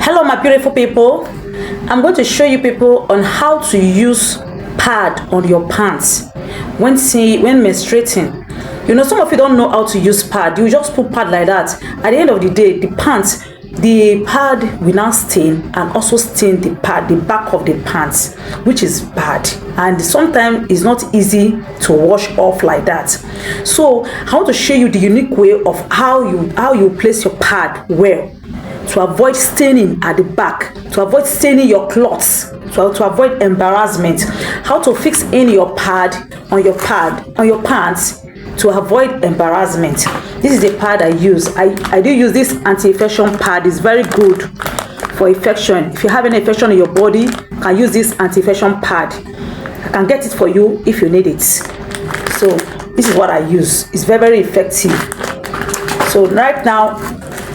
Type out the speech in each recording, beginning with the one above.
Hello my beautiful people, I'm going to show you people on how to use pad on your pants when menstruating. You know, some of you don't know how to use pad. You just put pad like that. At the end of the day, the pad will now stain and also stain the back of the pants, which is bad, and sometimes it's not easy to wash off like that. So I want to show you the unique way of how you place your pad well to avoid staining at the back, to avoid staining your clothes, to avoid embarrassment. How to fix in your pad on your pants to avoid embarrassment. This is the pad I use. I do use this anti-infection pad. It's very good for infection. If you have any infection in your body, you can use this anti-infection pad. I can get it for you if you need it. So this is what I use. It's very, very effective. So right now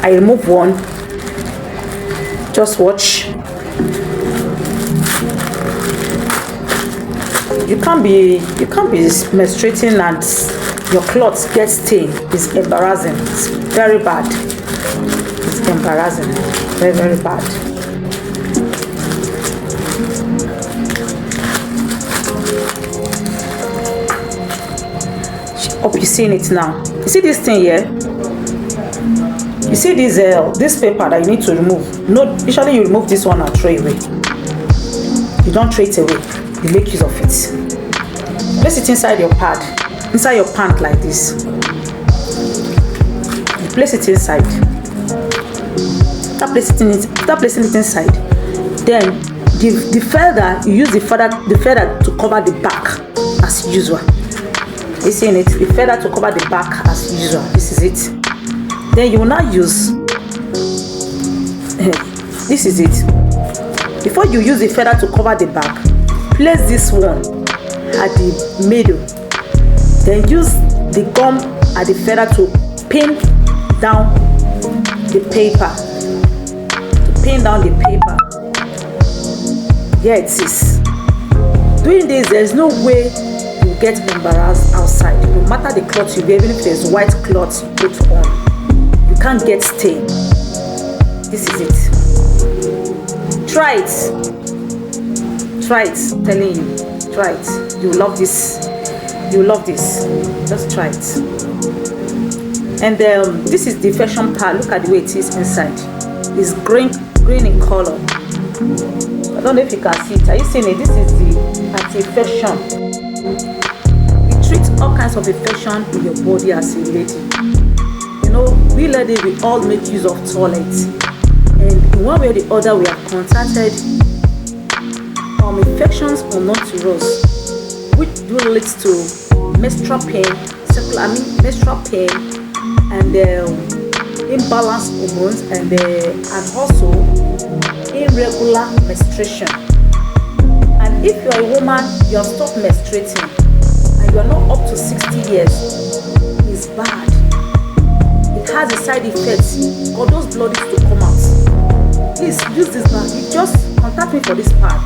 I remove one. Just watch. You can't be menstruating and your clothes get stained. It's embarrassing. It's very bad. It's embarrassing. Very, very bad. Hope you're seeing it now. You see this thing here? You see this paper that you need to remove. No, usually you remove this one and throw it away. You don't throw it away. You make use of it. Place it inside your pad, inside your pant like this. You place it inside. After placing it inside, then the feather, you use the feather to cover the back as usual. You see it? The feather to cover the back as usual. This is it. Then you will now use this is it. Before you use the feather to cover the back, place this one at the middle. Then use the gum at the feather to pin down the paper. To pin down the paper. Here it is. Doing this, there is no way you get embarrassed outside. No matter the cloth you wear, even if there's white cloth you put on, you can't get stain. This is it. Try it. Try it. I'm telling you. Try it. You love this. You love this. Just try it. And this is the infection pad. Look at the way it is inside. It's green in color. I don't know if you can see it. Are you seeing it? This is the anti-infection. It treats all kinds of infection in your body as a lady. You know, we ladies, we all make use of toilets, and in one way or the other we have contacted infections unknown to us, which do lead to menstrual pain, menstrual pain, and imbalanced hormones, and also irregular menstruation. And if you are a woman, you have stopped menstruating, and you are not up to 60 years, it's bad. It has a side effect for those bloodies to come out. Please use this pad. You just contact me for this pad.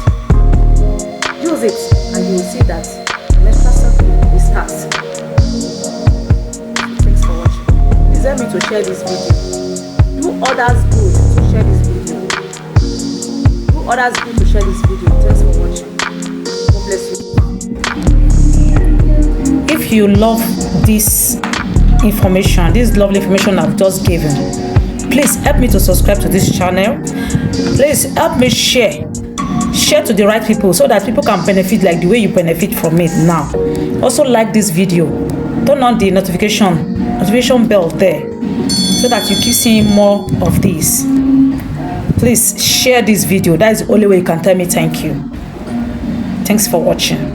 Use it and you will see that menstrual cycle will start. Thanks for watching. Please help me to share this video. Do others good to share this video. Do others good to share this video. Thanks for watching. God bless you. If you love this information, this lovely information I've just given, please help me to subscribe to this channel. Please help me share to the right people so that people can benefit like the way you benefit from it now. Also like this video, turn on the notification bell there so that you keep seeing more of this. Please share this video. That is the only way you can tell me thank you. Thanks for watching.